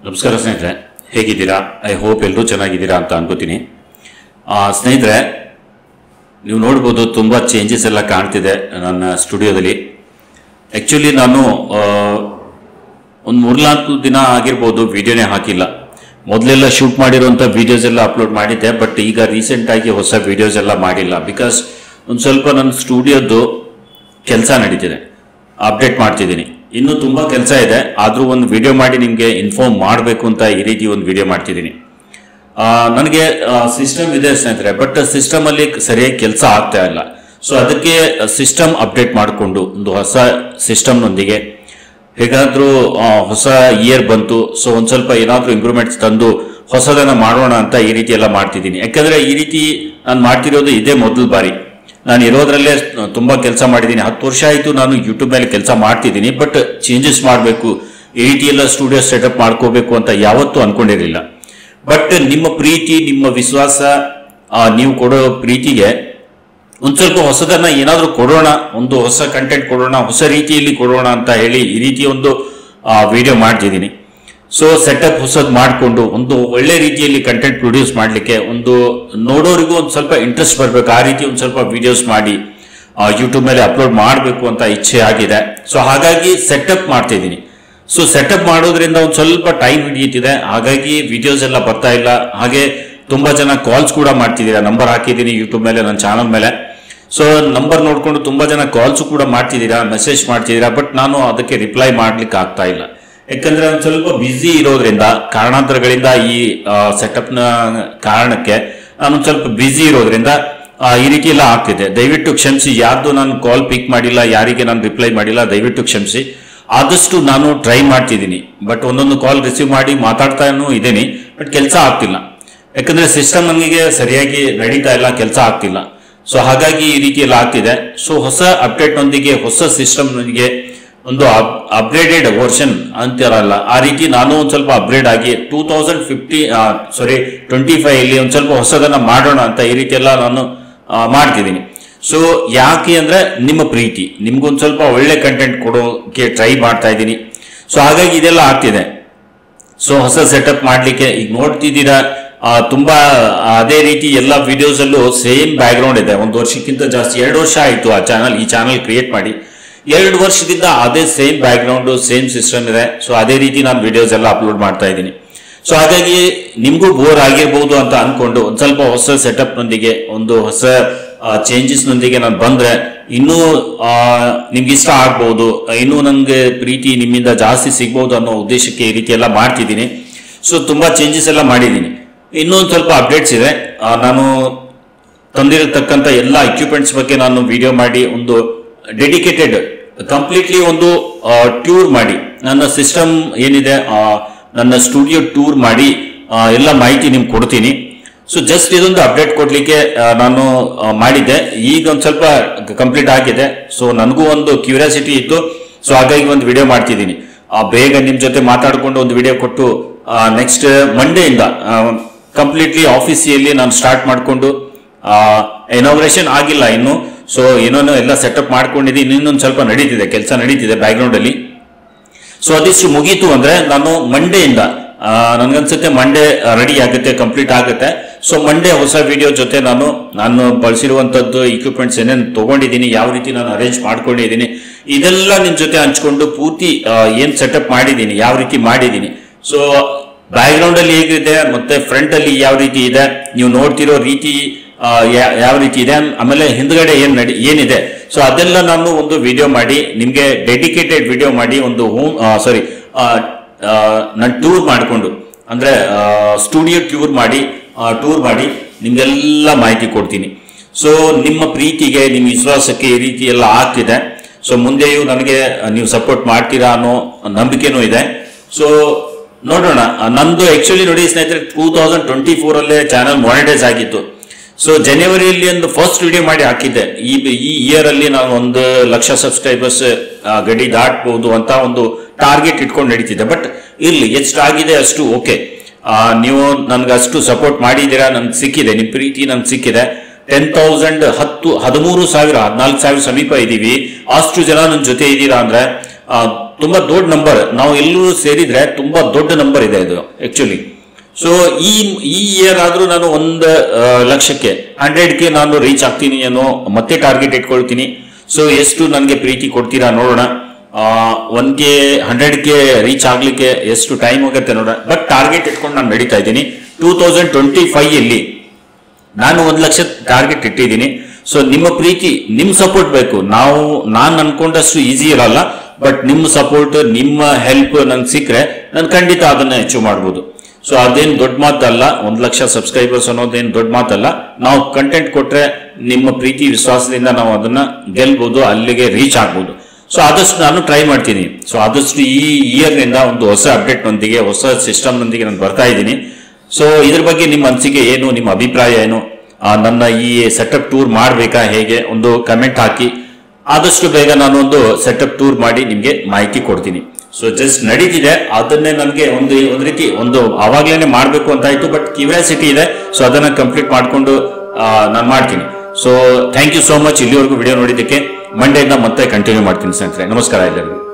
ನಮಸ್ಕಾರ ಸ್ನೇಹಿತರೆ, ಹೇಗಿದ್ದೀರಾ? ಐ ಹೋಪ್ ಎಲ್ಲರೂ ಚೆನ್ನಾಗಿದ್ದೀರಾ ಅಂತ ಅನ್ಕೋತೀನಿ. ಸ್ನೇಹಿತರೆ, ನೀವು ನೋಡ್ಬೋದು ತುಂಬ ಚೇಂಜಸ್ ಎಲ್ಲ ಕಾಣ್ತಿದೆ ನನ್ನ ಸ್ಟುಡಿಯೋದಲ್ಲಿ. ಆ್ಯಕ್ಚುಲಿ ನಾನು ಒಂದು 3-4 ದಿನ ಆಗಿರ್ಬೋದು ವಿಡಿಯೋನೇ ಹಾಕಿಲ್ಲ. ಮೊದಲೆಲ್ಲ ಶೂಟ್ ಮಾಡಿರೋಂಥ ವೀಡಿಯೋಸ್ ಎಲ್ಲ ಅಪ್ಲೋಡ್ ಮಾಡಿದ್ದೆ, ಬಟ್ ಈಗ ರೀಸೆಂಟಾಗಿ ಹೊಸ ವೀಡಿಯೋಸ್ ಎಲ್ಲ ಮಾಡಿಲ್ಲ. ಬಿಕಾಸ್ ಒಂದು ಸ್ವಲ್ಪ ನನ್ನ ಸ್ಟುಡಿಯೋದು ಕೆಲಸ ನಡೀತಿದೆ, ಅಪ್ಡೇಟ್ ಮಾಡ್ತಿದ್ದೀನಿ. ಇನ್ನೂ ತುಂಬ ಕೆಲಸ ಇದೆ, ಆದರೂ ಒಂದು ವಿಡಿಯೋ ಮಾಡಿ ನಿಮಗೆ ಇನ್ಫಾರ್ಮ್ ಮಾಡಬೇಕು ಅಂತ ಈ ರೀತಿ ಒಂದು ವಿಡಿಯೋ ಮಾಡ್ತಿದ್ದೀನಿ. ನನಗೆ ಸಿಸ್ಟಮ್ ಇದೆ ಸ್ನೇಹಿತರೆ, ಬಟ್ ಸಿಸ್ಟಮಲ್ಲಿ ಸರಿಯಾಗಿ ಕೆಲಸ ಆಗ್ತಾ ಇಲ್ಲ. ಸೊ ಅದಕ್ಕೆ ಸಿಸ್ಟಮ್ ಅಪ್ಡೇಟ್ ಮಾಡಿಕೊಂಡು ಒಂದು ಹೊಸ ಸಿಸ್ಟಮ್ನೊಂದಿಗೆ ಹೇಗಾದರೂ ಹೊಸ ಇಯರ್ ಬಂತು, ಸೊ ಒಂದು ಸ್ವಲ್ಪ ಏನಾದರೂ ಇಂಪ್ರೂವ್ಮೆಂಟ್ಸ್ ತಂದು ಹೊಸದನ್ನು ಮಾಡೋಣ ಅಂತ ಈ ರೀತಿ ಎಲ್ಲ ಮಾಡ್ತಿದ್ದೀನಿ. ಯಾಕಂದರೆ ಈ ರೀತಿ ನಾನು ಮಾಡ್ತಿರೋದು ಇದೇ ಮೊದಲ ಬಾರಿ. ನಾನು ಇರೋದ್ರಲ್ಲೇ ತುಂಬ ಕೆಲಸ ಮಾಡಿದ್ದೀನಿ. 10 ವರ್ಷ ಆಯಿತು ನಾನು ಯೂಟ್ಯೂಬ್ ಮೇಲೆ ಕೆಲಸ ಮಾಡ್ತಿದ್ದೀನಿ, ಬಟ್ ಚೇಂಜಸ್ ಮಾಡಬೇಕು, ಈ ರೀತಿ ಎಲ್ಲ ಸ್ಟುಡಿಯೋ ಸೆಟಪ್ ಮಾಡ್ಕೋಬೇಕು ಅಂತ ಯಾವತ್ತೂ ಅಂದ್ಕೊಂಡಿರಲಿಲ್ಲ. ಬಟ್ ನಿಮ್ಮ ಪ್ರೀತಿ, ನಿಮ್ಮ ವಿಶ್ವಾಸ, ನೀವು ಕೊಡೋ ಪ್ರೀತಿಗೆ ಒಂದು ಸ್ವಲ್ಪ ಹೊಸದನ್ನು ಏನಾದರೂ ಕೊಡೋಣ, ಒಂದು ಹೊಸ ಕಂಟೆಂಟ್ ಕೊಡೋಣ, ಹೊಸ ರೀತಿಯಲ್ಲಿ ಕೊಡೋಣ ಅಂತ ಹೇಳಿ ಈ ರೀತಿ ಒಂದು ವಿಡಿಯೋ ಮಾಡ್ತಿದ್ದೀನಿ. ಸೊ ಸೆಟಪ್ ಹೊಸದು ಮಾಡಿಕೊಂಡು ಒಂದು ಒಳ್ಳೆ ರೀತಿಯಲ್ಲಿ ಕಂಟೆಂಟ್ ಪ್ರೊಡ್ಯೂಸ್ ಮಾಡಲಿಕ್ಕೆ, ಒಂದು ನೋಡೋರಿಗೂ ಒಂದು ಸ್ವಲ್ಪ ಇಂಟ್ರೆಸ್ಟ್ ಬರಬೇಕು, ಆ ರೀತಿ ಒಂದು ಸ್ವಲ್ಪ ವಿಡಿಯೋಸ್ ಮಾಡಿ ಯೂಟ್ಯೂಬ್ ಮೇಲೆ ಅಪ್ಲೋಡ್ ಮಾಡಬೇಕು ಅಂತ ಇಚ್ಛೆ ಆಗಿದೆ. ಸೊ ಹಾಗಾಗಿ ಸೆಟಪ್ ಮಾಡ್ತಿದ್ದೀನಿ. ಸೊ ಸೆಟಪ್ ಮಾಡೋದ್ರಿಂದ ಒಂದು ಸ್ವಲ್ಪ ಟೈಮ್ ಹಿಡಿಯುತ್ತಿದೆ, ಹಾಗಾಗಿ ವಿಡಿಯೋಸ್ ಎಲ್ಲ ಬರ್ತಾ ಇಲ್ಲ. ಹಾಗೆ ತುಂಬ ಜನ ಕಾಲ್ಸ್ ಕೂಡ ಮಾಡ್ತಿದ್ದೀರಾ, ನಂಬರ್ ಹಾಕಿದ್ದೀನಿ ಯೂಟ್ಯೂಬ್ ಮೇಲೆ, ನನ್ನ ಚಾನಲ್ ಮೇಲೆ. ಸೊ ನಂಬರ್ ನೋಡಿಕೊಂಡು ತುಂಬ ಜನ ಕಾಲ್ಸು ಕೂಡ ಮಾಡ್ತಿದ್ದೀರಾ, ಮೆಸೇಜ್ ಮಾಡ್ತಿದ್ದೀರಾ, ಬಟ್ ನಾನು ಅದಕ್ಕೆ ರಿಪ್ಲೈ ಮಾಡ್ಲಿಕ್ಕೆ ಆಗ್ತಾ ಇಲ್ಲ. ಯಾಕಂದ್ರೆ ಒಂದು ಸ್ವಲ್ಪ ಬ್ಯುಸಿ ಇರೋದ್ರಿಂದ, ಕಾರಣಾಂತರಗಳಿಂದ, ಈ ಸೆಟಪ್ನ ಕಾರಣಕ್ಕೆ ನಾನು ಸ್ವಲ್ಪ ಬ್ಯುಸಿ ಇರೋದ್ರಿಂದ ಈ ರೀತಿ ಎಲ್ಲ ಆಗ್ತಿದೆ. ದಯವಿಟ್ಟು ಕ್ಷಮಿಸಿ. ಯಾರ್ದು ನಾನು ಕಾಲ್ ಪಿಕ್ ಮಾಡಿಲ್ಲ, ಯಾರಿಗೆ ನಾನು ರಿಪ್ಲೈ ಮಾಡಿಲ್ಲ, ದಯವಿಟ್ಟು ಕ್ಷಮಿಸಿ. ಆದಷ್ಟು ನಾನು ಟ್ರೈ ಮಾಡ್ತಿದ್ದೀನಿ, ಬಟ್ ಒಂದೊಂದು ಕಾಲ್ ರಿಸೀವ್ ಮಾಡಿ ಮಾತಾಡ್ತಾನೂ ಇದ್ದೀನಿ, ಬಟ್ ಕೆಲಸ ಆಗ್ತಿಲ್ಲ. ಯಾಕಂದ್ರೆ ಸಿಸ್ಟಮ್ ನನಗೆ ಸರಿಯಾಗಿ ನಡೀತಾ ಇಲ್ಲ, ಕೆಲಸ ಆಗ್ತಿಲ್ಲ. ಸೊ ಹಾಗಾಗಿ ಈ ರೀತಿ ಎಲ್ಲ ಆಗ್ತಿದೆ. ಸೊ ಹೊಸ ಅಪ್ಡೇಟ್ನೊಂದಿಗೆ, ಹೊಸ ಸಿಸ್ಟಮ್ನೊಂದಿಗೆ, ಒಂದು ಅಪ್ಗ್ರೇಡೆಡ್ ವರ್ಷನ್ ಅಂತಿರಲ್ಲ, ಆ ರೀತಿ ನಾನು ಒಂದು ಸ್ವಲ್ಪ ಅಪ್ಗ್ರೇಡ್ ಆಗಿ 2025 ಅಲ್ಲಿ ಒಂದು ಸ್ವಲ್ಪ ಹೊಸದನ್ನ ಮಾಡೋಣ ಅಂತ ಈ ರೀತಿ ಎಲ್ಲ ನಾನು ಮಾಡ್ತಿದ್ದೀನಿ. ಸೊ ಯಾಕೆ ಅಂದ್ರೆ ನಿಮ್ಮ ಪ್ರೀತಿ, ನಿಮ್ಗೊಂದು ಸ್ವಲ್ಪ ಒಳ್ಳೆ ಕಂಟೆಂಟ್ ಕೊಡೋಕೆ ಟ್ರೈ ಮಾಡ್ತಾ ಇದ್ದೀನಿ. ಸೊ ಹಾಗಾಗಿ ಇದೆಲ್ಲ ಆಗ್ತಿದೆ. ಸೊ ಹೊಸ ಸೆಟಪ್ ಮಾಡಲಿಕ್ಕೆ ಈಗ ನೋಡ್ತಿದ್ದೀರಾ, ತುಂಬಾ ಅದೇ ರೀತಿ ಎಲ್ಲ ವಿಡಿಯೋಸ್ ಅಲ್ಲೂ ಸೇಮ್ ಬ್ಯಾಕ್ ಗ್ರೌಂಡ್ ಇದೆ. 1 ವರ್ಷಕ್ಕಿಂತ ಜಾಸ್ತಿ, 2 ವರ್ಷ ಆಯಿತು ಈ ಚಾನಲ್ ಕ್ರಿಯೇಟ್ ಮಾಡಿ. 2 ವರ್ಷದಿಂದ ಅದೇ same back ground, same system ಇದೆ. ಸೊ ಅದೇ ರೀತಿ ನಾನು ವಿಡಿಯೋಸ್ ಎಲ್ಲ ಅಪ್ಲೋಡ್ ಮಾಡ್ತಾ ಇದ್ದೀನಿ. ಸೊ ಹಾಗಾಗಿ ನಿಮಗೂ ಬೋರ್ ಆಗಿರ್ಬೋದು ಅಂತ ಅನ್ಕೊಂಡು ಒಂದು ಸ್ವಲ್ಪ ಹೊಸ ಸೆಟಪ್ ನೊಂದಿಗೆ, ಒಂದು ಹೊಸ ಚೇಂಜಸ್ ನೊಂದಿಗೆ ನಾನು ಬಂದ್ರೆ ಇನ್ನೂ ನಿಮ್ಗೆ ಇಷ್ಟ ಆಗ್ಬಹುದು, ಇನ್ನೂ ನನಗೆ ಪ್ರೀತಿ ನಿಮ್ಮಿಂದ ಜಾಸ್ತಿ ಸಿಗ್ಬಹುದು ಅನ್ನೋ ಉದ್ದೇಶಕ್ಕೆ ಈ ರೀತಿ ಎಲ್ಲ ಮಾಡ್ತಿದ್ದೀನಿ. ಸೊ ತುಂಬಾ ಚೇಂಜಸ್ ಎಲ್ಲ ಮಾಡಿದ್ದೀನಿ. ಇನ್ನೊಂದು ಸ್ವಲ್ಪ ಅಪ್ಡೇಟ್ಸ್ ಇದೆ. ನಾನು ತಂದಿರತಕ್ಕಂಥ ಎಲ್ಲ ಎಕ್ವಿಪ್ಮೆಂಟ್ಸ್ ಬಗ್ಗೆ ನಾನು ವಿಡಿಯೋ ಮಾಡಿ, ಒಂದು ಡೆಡಿಕೇಟೆಡ್ ಕಂಪ್ಲೀಟ್ಲಿ ಒಂದು ಟೂರ್ ಮಾಡಿ, ನನ್ನ ಸಿಸ್ಟಮ್ ಏನಿದೆ, ನನ್ನ ಸ್ಟುಡಿಯೋ ಟೂರ್ ಮಾಡಿ ಎಲ್ಲ ಮಾಹಿತಿ ನಿಮ್ಗೆ ಕೊಡ್ತೀನಿ. ಸೊ ಜಸ್ಟ್ ಇದೊಂದು ಅಪ್ಡೇಟ್ ಕೊಡ್ಲಿಕ್ಕೆ ನಾನು ಮಾಡಿದ್ದೆ. ಈಗ ಒಂದು ಸ್ವಲ್ಪ ಕಂಪ್ಲೀಟ್ ಆಗಿದೆ. ಸೊ ನನಗೂ ಒಂದು ಕ್ಯೂರಿಯಾಸಿಟಿ ಇತ್ತು. ಸೊ ಹಾಗಾಗಿ ಒಂದು ವಿಡಿಯೋ ಮಾಡ್ತಿದ್ದೀನಿ. ಬೇಗ ನಿಮ್ಮ ಜೊತೆ ಮಾತಾಡಿಕೊಂಡು ಒಂದು ವಿಡಿಯೋ ಕೊಟ್ಟು ನೆಕ್ಸ್ಟ್ ಮಂಡೇಯಿಂದ ಕಂಪ್ಲೀಟ್ಲಿ ಆಫೀಸಿಯಲ್ಲಿ ನಾನು ಸ್ಟಾರ್ಟ್ ಮಾಡಿಕೊಂಡು, ಇನಾಗ್ರೇಷನ್ ಆಗಿಲ್ಲ ಇನ್ನು. ಸೊ ಏನೋ ಎಲ್ಲ ಸೆಟಪ್ ಮಾಡ್ಕೊಂಡಿದ್ದೀನಿ, ಇನ್ನೊಂದು ಸ್ವಲ್ಪ ನಡೀತಿದೆ, ಕೆಲಸ ನಡೀತಿದೆ ಬ್ಯಾಕ್ಗ್ರೌಂಡ್ ಅಲ್ಲಿ. ಸೊ ಅದಿಷ್ಟು ಮುಗೀತು ಅಂದ್ರೆ ನಾನು ಮಂಡೇಯಿಂದ, ನನ್ಗನ್ಸುತ್ತೆ ಮಂಡೇ ರೆಡಿ ಆಗುತ್ತೆ, ಕಂಪ್ಲೀಟ್ ಆಗುತ್ತೆ. ಸೊ ಮಂಡೇ ಹೊಸ ವಿಡಿಯೋ ಜೊತೆ ನಾನು ಬಳಸಿರುವಂತದ್ದು ಎಕ್ವಿಪ್ಮೆಂಟ್ಸ್ ಏನೇನು ತಗೊಂಡಿದ್ದೀನಿ, ಯಾವ ರೀತಿ ನಾನು ಅರೇಂಜ್ ಮಾಡ್ಕೊಂಡಿದ್ದೀನಿ, ಇದೆಲ್ಲ ನಿಮ್ ಜೊತೆ ಹಂಚ್ಕೊಂಡು ಪೂರ್ತಿ ಏನ್ ಸೆಟಪ್ ಮಾಡಿದ್ದೀನಿ, ಯಾವ ರೀತಿ ಮಾಡಿದ್ದೀನಿ, ಸೊ ಬ್ಯಾಕ್ ಗ್ರೌಂಡ್ ಅಲ್ಲಿ ಹೇಗಿದೆ ಮತ್ತೆ ಫ್ರಂಟ್ ಅಲ್ಲಿ ಯಾವ ರೀತಿ ಇದೆ, ನೀವು ನೋಡ್ತಿರೋ ರೀತಿ ಯಾವ ರೀತಿ ಇದೆ, ಆಮೇಲೆ ಹಿಂದ್ಗಡೆ ಏನಿದೆ, ಸೊ ಅದೆಲ್ಲ ನಾನು ಒಂದು ವಿಡಿಯೋ ಮಾಡಿ ನಿಮ್ಗೆ ಡೆಡಿಕೇಟೆಡ್ ವಿಡಿಯೋ ಮಾಡಿ, ಒಂದು ನಾನು ಟೂರ್ ಮಾಡಿಕೊಂಡು, ಅಂದ್ರೆ ಸ್ಟುಡಿಯೋ ಟೂರ್ ಮಾಡಿ ನಿಮ್ಗೆಲ್ಲ ಮಾಹಿತಿ ಕೊಡ್ತೀನಿ. ಸೊ ನಿಮ್ಮ ಪ್ರೀತಿಗೆ, ನಿಮ್ಮ ವಿಶ್ವಾಸಕ್ಕೆ ಈ ರೀತಿ ಎಲ್ಲ ಆಗ್ತಿದೆ. ಸೊ ಮುಂದೆಯೂ ನನಗೆ ನೀವು ಸಪೋರ್ಟ್ ಮಾಡ್ತೀರಾ ಅನ್ನೋ ನಂಬಿಕೆನೂ ಇದೆ. ಸೊ ನೋಡೋಣ. ನಂದು ಆಕ್ಚುಲಿ ನೋಡಿ ಸ್ನೇಹಿತರೆ, 2024 ಅಲ್ಲೇ ಚಾನಲ್ ಮಾನಿಟೈಸ್ ಆಗಿತ್ತು. ಸೊ ಜನವರಿಯಲ್ಲಿ ಒಂದು ಫಸ್ಟ್ ವಿಡಿಯೋ ಮಾಡಿ ಹಾಕಿದ್ದೆ. ಈ ಇಯರ್ ಅಲ್ಲಿ ನಾನು 1 ಲಕ್ಷ ಸಬ್ಸ್ಕ್ರೈಬರ್ಸ್ ಗಡಿ ದಾಟಬಹುದು ಅಂತ ಒಂದು ಟಾರ್ಗೆಟ್ ಇಟ್ಕೊಂಡು ನಡೀತಿದ್ದೆ. ಬಟ್ ಇರ್ಲಿ, ಎಷ್ಟಾಗಿದೆ ಅಷ್ಟು ಓಕೆ. ನೀವು ನನ್ಗೆ ಅಷ್ಟು ಸಪೋರ್ಟ್ ಮಾಡಿದ್ದೀರಾ, ನನ್ಗೆ ಸಿಕ್ಕಿದೆ, ನಿಮ್ ಪ್ರೀತಿ ನನ್ಗೆ ಸಿಕ್ಕಿದೆ. 10,000 13,000 14,000 ಸಮೀಪ ಇದ್ದೀವಿ. ಅಷ್ಟು ಜನ ನನ್ನ ಜೊತೆ ಇದ್ದೀರಾ ಅಂದ್ರೆ ತುಂಬಾ ದೊಡ್ಡ ನಂಬರ್, ನಾವು ಎಲ್ಲರೂ ಸೇರಿದ್ರೆ ತುಂಬಾ ದೊಡ್ಡ ನಂಬರ್ ಇದೆ ಇದು ಆಕ್ಚುಲಿ. ಸೊ ಈ ಇಯರ್ ಆದ್ರೂ ನಾನು 1,00,000ಕ್ಕೆ 100K ನಾನು ರೀಚ್ ಆಗ್ತೀನಿ ಅನ್ನೋ ಮತ್ತೆ ಟಾರ್ಗೆಟ್ ಇಟ್ಕೊಳ್ತೀನಿ. ಸೊ ಎಷ್ಟು ನನಗೆ ಪ್ರೀತಿ ಕೊಡ್ತೀರಾ ನೋಡೋಣ. 1K 100K ರೀಚ್ ಆಗ್ಲಿಕ್ಕೆ ಎಷ್ಟು ಟೈಮ್ ಹೋಗುತ್ತೆ ನೋಡೋಣ. ಬಟ್ ಟಾರ್ಗೆಟ್ ಇಟ್ಕೊಂಡು ನಾನು ನಡೀತಾ ಇದ್ದೀನಿ. 2025 ನಾನು 1,00,000 ಟಾರ್ಗೆಟ್ ಇಟ್ಟಿದ್ದೀನಿ. ಸೊ ನಿಮ್ಮ ಪ್ರೀತಿ, ನಿಮ್ಮ ಸಪೋರ್ಟ್ ಬೇಕು. ನಾನು ಅನ್ಕೊಂಡಷ್ಟು ಈಸಿ ಇರಲ್ಲ, ಬಟ್ ನಿಮ್ಮ ಸಪೋರ್ಟ್, ನಿಮ್ಮ ಹೆಲ್ಪ್ ನಂಗೆ ಸಿಕ್ಕರೆ ನಾನು ಖಂಡಿತ ಅದನ್ನ ಅಚೀವ್ ಮಾಡ್ಬೋದು. ಸೊ ಅದೇನು ದೊಡ್ಡ ಮಾತಲ್ಲ, 1,00,000 ಸಬ್ಸ್ಕ್ರೈಬರ್ಸ್ ಅನ್ನೋದೇನು ದೊಡ್ಡ ಮಾತಲ್ಲ. ನಾವು ಕಂಟೆಂಟ್ ಕೊಟ್ರೆ ನಿಮ್ಮ ಪ್ರೀತಿ ವಿಶ್ವಾಸದಿಂದ ನಾವು ಅದನ್ನ ಗೆಲ್ಬಹುದು, ಅಲ್ಲಿಗೆ ರೀಚ್ ಆಗ್ಬೋದು. ಸೊ ಆದಷ್ಟು ನಾನು ಟ್ರೈ ಮಾಡ್ತೀನಿ. ಸೊ ಆದಷ್ಟು ಈ ಇಯರ್ನಿಂದ ಒಂದು ಹೊಸ ಅಪ್ಡೇಟ್ ನೊಂದಿಗೆ, ಹೊಸ ಸಿಸ್ಟಮ್ ನೊಂದಿಗೆ ನಾನು ಬರ್ತಾ ಇದ್ದೀನಿ. ಸೊ ಇದ್ರ ಬಗ್ಗೆ ನಿಮ್ಮ ಅನಿಸಿಕೆ ಏನು, ನಿಮ್ಮ ಅಭಿಪ್ರಾಯ ಏನು, ನನ್ನ ಈ ಸೆಟಪ್ ಟೂರ್ ಮಾಡಬೇಕಾ ಹೇಗೆ, ಒಂದು ಕಮೆಂಟ್ ಹಾಕಿ. ಆದಷ್ಟು ಬೇಗ ನಾನು ಒಂದು ಸೆಟಪ್ ಟೂರ್ ಮಾಡಿ ನಿಮ್ಗೆ ಮಾಹಿತಿ ಕೊಡ್ತೀನಿ. ಸೊ ಜಸ್ಟ್ ನಡೀತಿದೆ, ಅದನ್ನೇ ನನಗೆ ಒಂದು ರೀತಿ ಅವಾಗ್ಲೇನೆ ಮಾಡಬೇಕು ಅಂತ ಆಯ್ತು, ಬಟ್ ಕ್ಯೂರಿಯಾಸಿಟಿ ಇದೆ. ಸೊ ಅದನ್ನ ಕಂಪ್ಲೀಟ್ ಮಾಡ್ಕೊಂಡು ನಾನು ಮಾಡ್ತೀನಿ. So thank you so much ಇಲ್ಲಿವರೆಗೂ ವಿಡಿಯೋ ನೋಡಿದ್ದಕ್ಕೆ. ಮಂಡೆಯಿಂದ ಮತ್ತೆ ಕಂಟಿನ್ಯೂ ಮಾಡ್ತೀನಿ ಸ್ನೇಹಿತರೆ. ನಮಸ್ಕಾರ ಎಲ್ಲರಿಗೂ.